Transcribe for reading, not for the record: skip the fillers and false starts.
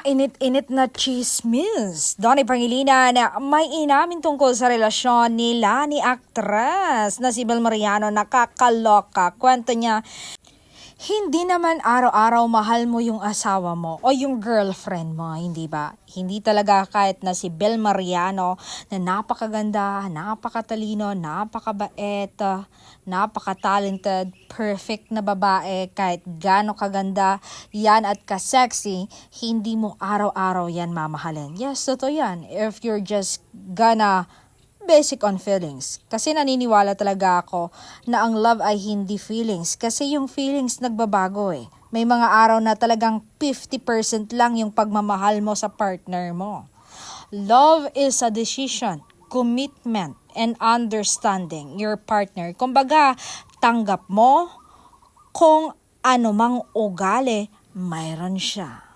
Mainit-init na chismis. Donnie Pangilinan na may inamin tungkol sa relasyon nila ni aktres na si Bel Mariano. Nakakaloka. Kwento niya, hindi naman araw-araw mahal mo yung asawa mo o yung girlfriend mo, hindi ba? Hindi talaga kahit na si Bel Mariano na napakaganda, napakatalino, napakabait, napaka-talented, perfect na babae, kahit gaano kaganda yan at ka-sexy, hindi mo araw-araw yan mamahalin. Yes, totoo yan. If you're just gonna basic on feelings. Kasi naniniwala talaga ako na ang love ay hindi feelings. Kasi yung feelings nagbabago eh. May mga araw na talagang 50% lang yung pagmamahal mo sa partner mo. Love is a decision, commitment, and understanding your partner. Kumbaga, tanggap mo kung ano mang ugali mayroon siya.